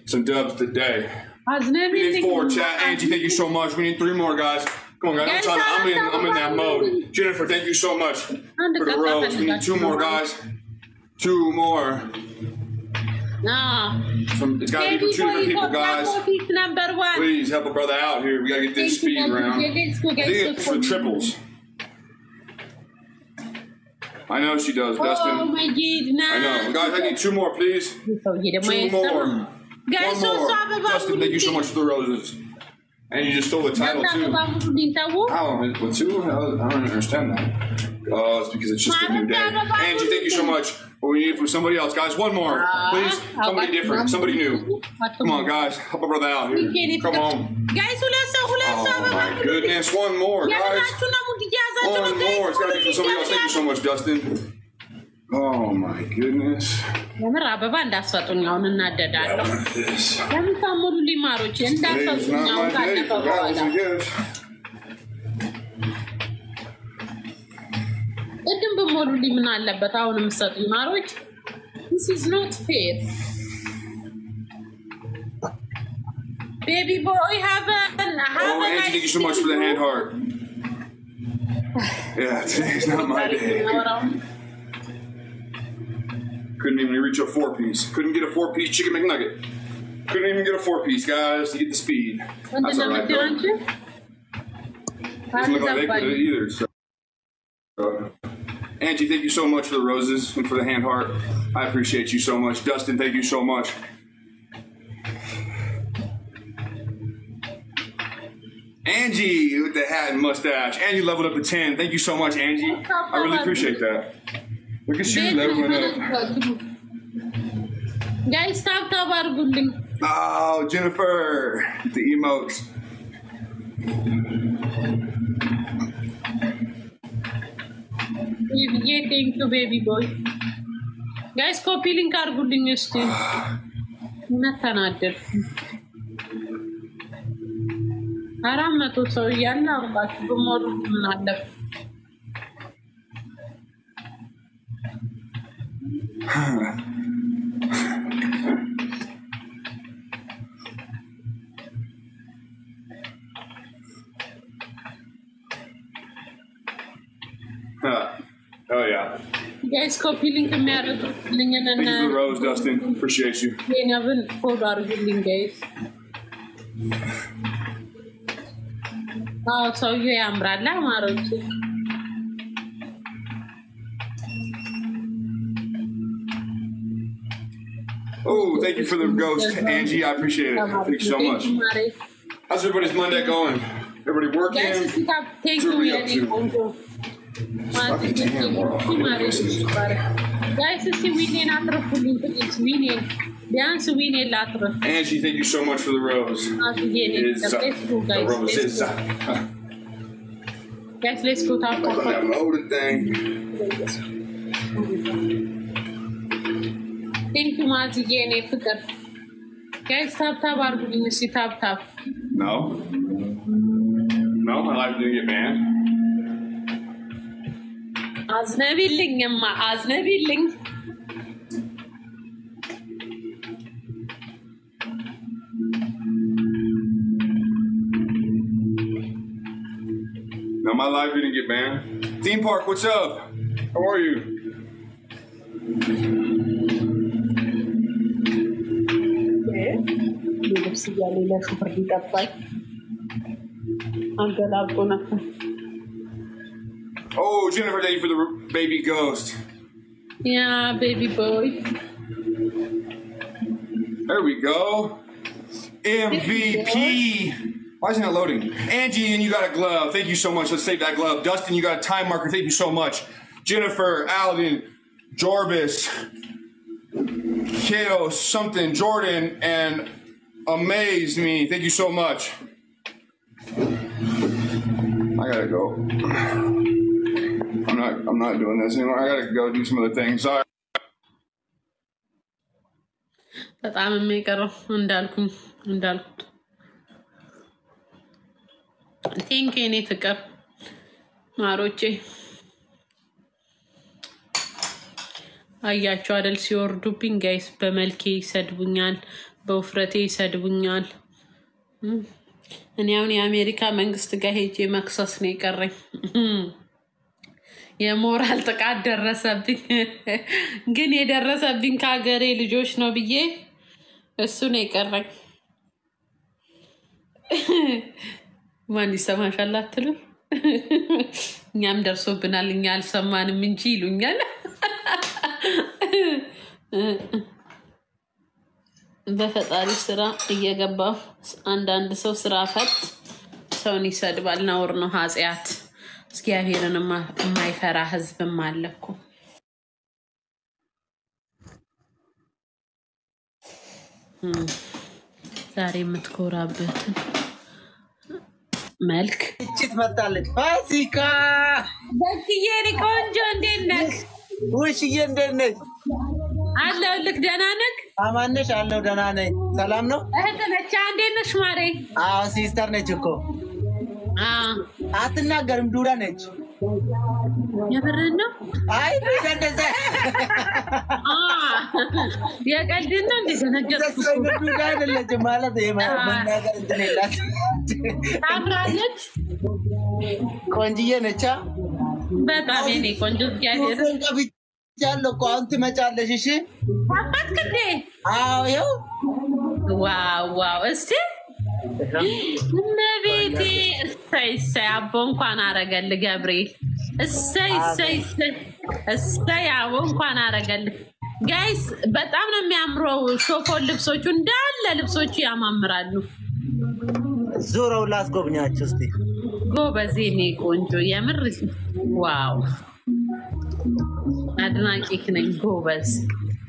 some dubs today. We need 4, chat. Angie, thank you so much. We need 3 more, guys. Come on, guys. I'm in that mode. Jennifer, thank you so much for the rose. We need 2 more, guys. 2 more. It's got to be from 2 different people, guys. Please help a brother out here. We got to get this speed around. I think it's for triples. I know she does, Dustin. Oh my goodness. I know. Guys, I need 2 more, please. 2 more. Guys, 1 more. Dustin, thank you so much for the roses. And you just stole the title, too. With 2? I don't understand that. Oh, it's because it's just a new day. Angie, thank you so much. What we need from somebody else. Guys, 1 more. Please. Somebody different. Somebody new. Come on, guys. Help a brother out here. Come on. Guys, oh, my goodness. 1 more, guys. 1 more. It's got to be from somebody else. Thank you so much, Dustin. Oh, my goodness. It's not my day. This is not fair. Baby boy, have a Angie, thank you so much for the hand heart. Yeah, today's not my day. Couldn't even reach a 4-piece. Couldn't get a 4-piece chicken McNugget. Couldn't even get a 4-piece, guys, to get the speed. That's all right, though. Doesn't look like they could have either. So. Angie, thank you so much for the roses and for the hand heart. I appreciate you so much. Dustin, thank you so much. Angie with the hat and mustache. Angie leveled up to 10. Thank you so much, Angie. I really appreciate that. Look at you leveling up. Guys, stop. Oh, Jennifer. The emotes. Thank you, baby boy. Guys, copy link are good in your still. Nothing other. Aram so yalla but tomorrow not. Oh yeah. Guys, copy link and thank you for the rose, Dustin. Appreciate you. Yeah, never forgot link, guys. Oh, so you am Bradla Maruchi. Oh, thank you for the ghost, Angie. I appreciate it. Thank you so much. How's everybody's Monday going? Everybody working? Guys, thank you. Guys, it's winning after it's winning. Dance winning later. Angie, thank you so much for the rose. The roses. Guys, let's go talk about that loaded thing. Thank you, Marty. Guys, tap. No, my life didn't get banned. Aznabilling. No, my life didn't get banned. Theme Park, what's up? How are you? Oh, Jennifer, thank you for the baby ghost. Yeah, baby boy. There we go. MVP. Why isn't it loading? Angie, and you got a glove. Thank you so much. Let's save that glove. Dustin, you got a time marker. Thank you so much. Jennifer, Alden, Jorbis, Kato, something, Jordan, and Amaze Me. Thank you so much. I gotta go. I'm not doing this anymore. I gotta go do some other things. Sorry. በጣም የሚቀረው እንዳልኩት ቲንክ እኔ ፍቅር ማሮቼ አያቸው አይደል ሲወርዱብኝ ጋይስ በመልኬ ይሰድቡኛል በውፍረቴ ይሰድቡኛል እኔ አሁን የአሜሪካ መንግስት ጋር ሄጄ መክሰስ ነው የቀረኝ የሞራል ጥቃት ደረሰብኝ ግን የደረሰብኝ ከሀገሬ ልጆች ነው ብዬ እሱ ነው የቀረኝ ማን ይሰማሻል አትሉ እኛም ደርሶብናል እኛ አልሰማንም እንጂ ይሉኛል በፈጣሪ ስራ እየገባው አንዳንድ ሰው ስራ ፈት ሰውን ይሰድባል ነውር ነው ኃጢያት እግዚአብሔርን የማይፈራ ህዝብም አለኩ ዛሬ የምትኮራበትን መልክ እቺት መጣለች ፋሲካ በክዬ ቆንጆ እንዴት ነህ ውሽዬ እንዴት ነህ አለው ልክ ደህና ነህ አማነሽ አለው ደህና ነኝ ሰላም ነው እህት ነች እንዴት ነሽ ማሬ አዎ ሲስተር ነች እኮ አትናገርም ዱዳ ነች የብርና አይ እንደዛ የቀልድና እንደተነገርኩ ዱዳ አይደለች ማለት መናገር እንደሌላት ታምራለች ቆንጅዬ ነች በጣም እኔ ቆንጆ እግዚአብሔር ያለው እኮ አንተ መጫለሽ እሺ አባትከዴ አዎ ይኸው ዋው እስቲ ነቤቴ እሰይ አቦ እንኳን አረገል ገብርኤል እሰይ አቦ እንኳን አረገል ጋይስ በጣም ነው የሚያምረው ሶፎን ልብሶቹ እንዳለ ልብሶቹ ያማምራሉ ዞረው ላስጎብኛችሁ እስቲ ጎበዜ ነው ቆንጆ የምር ዋው አድናቂክ ነኝ ጎበዝ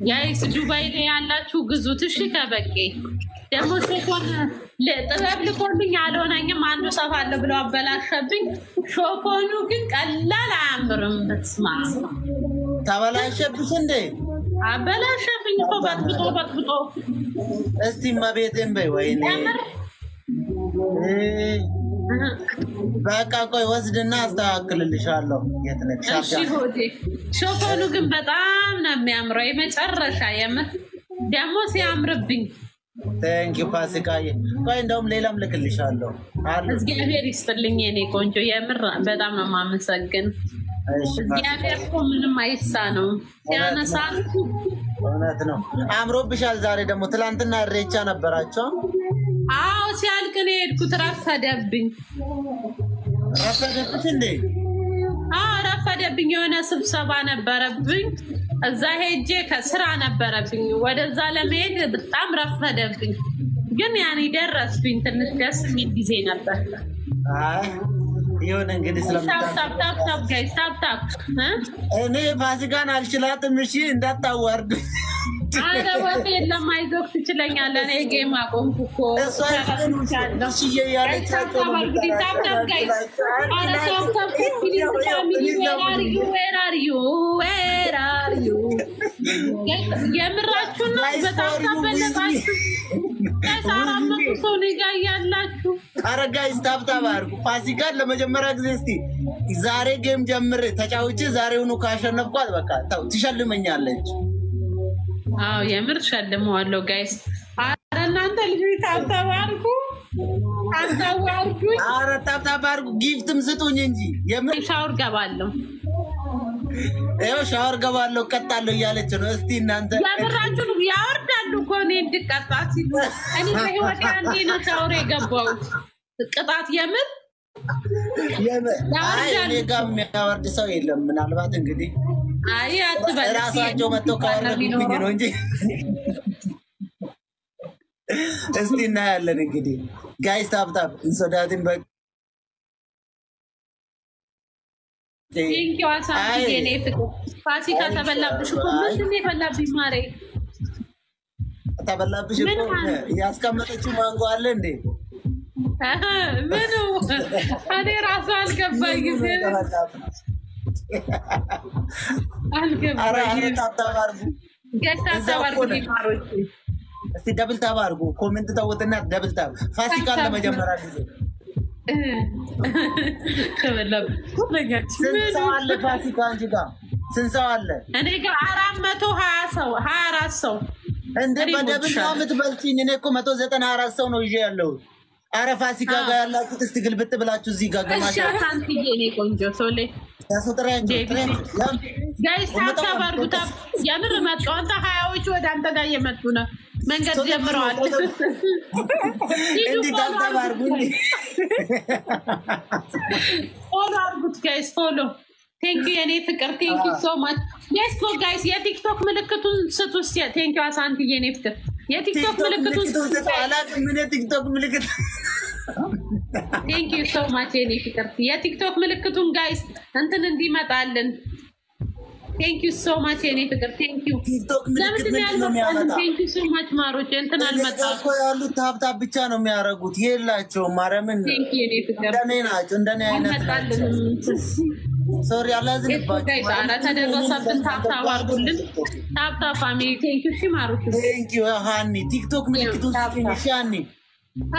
ጋይስ ዱባይ ላይ ያላችሁ ግዙት እሺ ከበቄ ደግሞ ሶፎን ለጥበብ ልኮልኝ አልሆነኝም አንዱ ሰፋለ ብሎ አበላሸብኝ ሶፎኑ ግን ቀላል አያምርም በስማ ተበላሸብሽ እንዴ አበላሸብኝ እኮ በጥብጦ እስቲ ማቤቴን በይ ወይኔ በቃ ቆይ ወስድና አስተካክልልሻለሁ የትነሽ እሺ ሆዴ ሶፎኑ ግን በጣም ነው የሚያምረው የመጨረሻ የምር ደግሞ ሲያምርብኝ Thank you ፋሲካዬ ቆይ እንደውም ሌላም ልክልሻለሁ እግዚአብሔር ይስጥልኝ የኔ ቆንጆ የምር በጣም ነው የማመሰግን እግዚአብሔር እኮ ምንም አይሳነው ሲያነሳን እውነት ነው አምሮብሻል ዛሬ ደግሞ ትላንትና እሬቻ ነበራቸው አዎ ሲያልቅ ነው የሄድኩት ረፈደብኝ እንዴ ረፈደብኝ የሆነ ስብሰባ ነበረብኝ እዛ ሄጄ ከስራ ነበረብኝ ወደዛ ለመሄድ በጣም ረፈደብኝ ግን ያኔ ደረስኩኝ ትንሽ ደስ የሚል ጊዜ ነበር አይ ይሁን እንግዲህ ታፕ ጋይስ ታፕ እኔ ፋሲካን አልችላትም እሺ እንዳታዋርዱ አረ ወጥ የለም አይዞህ ትችለኛለህ እኔ ጌም አቆምኩ እኮ እሷ ነፍስዬ ያለች ታፕ ጋይስ አረ ታፕ where are you የምራችሁ ነው በጣም ተበለጣችሁ ታሳራመቱ ሰው ላይ ያላችሁ አረ ጋይስ ታፕ አርጉ ፋሲካን ለመጀመሪያ ጊዜ እስቲ ዛሬ ጌም ጀምር ተጫውቼ ዛሬውኑ ካሸነፍኳት በቃ ታው ትሸልመኛለች አው የምር ሸልመዋለሁ ጋይስ አረ እናንተ ልጅ ታፕ አርጉ አረ ታፕ አርጉ ጊፍትም ስጡኝ እንጂ የምር ሻወር ገባለሁ እዮ ሻወር ገባለሁ ቀጣለሁ እያለች ነው እስቲ እናንተ ያበራችሁ ያወርዳሉ እኮ እኔ እንድቀጣ ሲሉ እኔ በህይወቴ አንዴ ነው ሻወር የገባው ቅጣት የምር አይ እኔ ጋር የሚያወርድ ሰው የለም ምናልባት እንግዲህ አይ አትበል ራሳቸው መጥተው ካወረዱኝ ነው እንጂ እስቲ እናያለን እንግዲህ ጋይስ ታፕ እንሰዳትን በ Thank you አሳቢ የኔ ፍቅር ፋሲካ ተበላብሽ እኮ ምንድን ነው የበላብኝ ማሬ ተበላብሽ እኮ ያስቀመጠችው ማንጎ አለ እንዴ ምኑ እኔ ራሱ አልገባኝ አረ ታፕ አርጉ ገስታ አርጉ ዲማሮች እስቲ ደብል ታፕ አርጉ ኮሜንት ተውትና ደብል ታፕ ፋሲካን ለመጀመሪያ ጊዜ ተበላብ ስንት አለ ፋሲካ አንቺ ጋር ስንት አለ እኔ ጋር 420 ሰው 24 ሰው እንደ በደብል ነው የምትበልጪኝ እኔ እኮ 194 ሰው ነው ይዤ ያለው አረ ፋሲካ ጋር ያላችሁ እስቲ ግልብጥ ብላችሁ እዚህ ጋር ገማሽ አንቺዬ እኔ ቆንጆ ሶሌ ታስጥራኝ ጋይስ ታባርጉታ ያምር መጣው አንተ 20ዎች ወደ አንተ ጋር እየመጡ ነው መንገድ ጀምረዋል እንዴ ታባርጉኝ ፎሎ አርጉት ጋይስ ፎሎ Thank you any fikr thank you so much let's go guys ya TikTok ምልክቱን ስጡስ thank you አሳንቲ የኔ ፍቅር ያ TikTok ምልክቱን ስጡስ አላውቅም ምን TikTok ምልክት Thank you so much የኔ ፍቅር ያ TikTok ምልክቱን guys እንትን እንዲመጣልን Thank you so much የኔ ፍቅር thank you TikTok ምልክት ነው የሚያመጣ Thank you so much ማሮች እንትን አልመጣም እኮ ያሉት ታብታብ ብቻ ነው የሚያረጉት የላቸው ማረምን Thank you የኔ ፍቅር እንደኔ ናቸው እንደኔ አይነት Sorry, Allah is in the guys. I tell tap arguልን tap family. Thank you, Shimaru. Thank you, Hani. TikTok ምልክቱ ሲኒሻኒ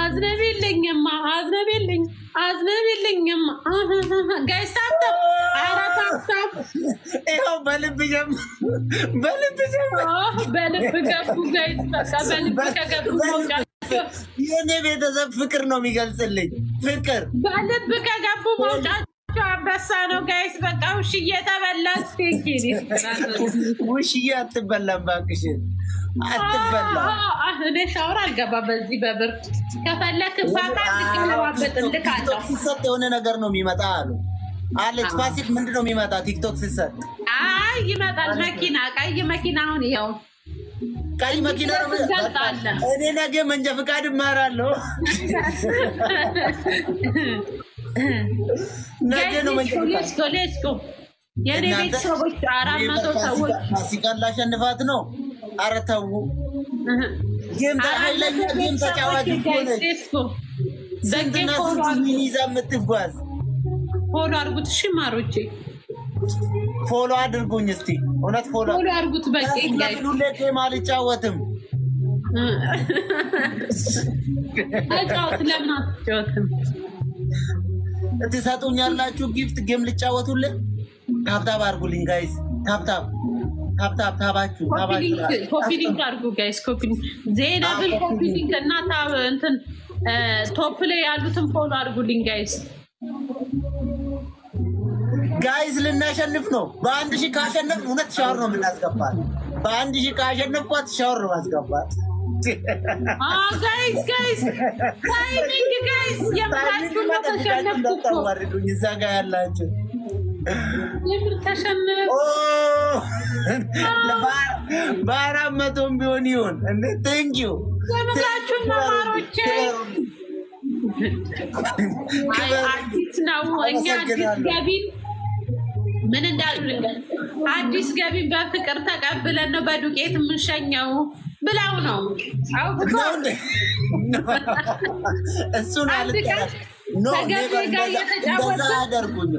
አዝነብልኝማ guys tap አራ tap ይኸው በልብ ገቡ guys በቃ በልብ ከገቡ የኔ ቤተሰብ ፍቅር ነው የሚገልጽልኝ ፍቅር በልብ ከገቡ መውጣት አበሳኖ ጋይስ በቃ ውሽዬ ተበላሽ ትንኪኒ ውሽዬ አትበላም ባክሽ አትበላ እኔ ሻወር አልገባ በዚህ በብር ከፈለክ ባካ ልከለዋበጥልክ አለው ሲሰጥ የሆነ ነገር ነው የሚመጣ አሉ አለች ፋሲክ ምንድነው የሚመጣ ቲክቶክ ሲሰጥ አይ ይመጣል መኪና ቀይ መኪና አሁን ይሄው ቀይ መኪና ነው እኔ ነገ መንጃ ፍቃድ እማራለሁ ነገ ነው መንጃ let's go የኔ ቤተሰቦች 400 ሰዎች ፋሲካን ላሸንፋት ነው አረታው ጌም ታይለኛ ጌም ተጫዋች ሆነ ዘንግና ምን ይዛ የምትጓዝ ፎሎ አድርጉት እሺ ማሮቼ ፎሎ አድርጉኝ እስቲ እውነት ፎሎ አድርጉት በቃ ጋይ ሁሌ ጌም አልጫወትም አጫውት ለምን አትጫወትም ትሰጡኛላችሁ ጊፍት ጌም ልጫወቱልኝ ታብታብ አድርጉልኝ ጋይስ ታባችሁ ኮፒ ሊንክ አድርጉ ጋይስ ኮፒ ዜናብል ኮፒ ሊንክ እና ታብ እንትን ቶፕ ላይ ያሉትን ፎሎ አድርጉልኝ ጋይስ ልናሸንፍ ነው በአንድ ሺህ ካሸነፍ እውነት ሻወር ነው የምናስገባት በአንድ ሺህ ካሸነፍኳት ሻወር ነው ማስገባት guys timing guys የምራችሁ ነው ተሸነፍኩ ወርዱኝ እዛ ጋር ያላችሁ ተሸነፍ በ400 ቢሆን ይሁን እንዴ thank you ለምራችሁ ማሮቼ አዲስ ነው እኛ አዲስ ገቢን ምን እንዳሉልኝ አዲስ ገቢን በፍቅር ተቀብለን ነው በዱቄት የምንሸኘው ብላው ነው እሱን አልቀር ነው ነገር ጋር የተጫወተ አደርጉኝ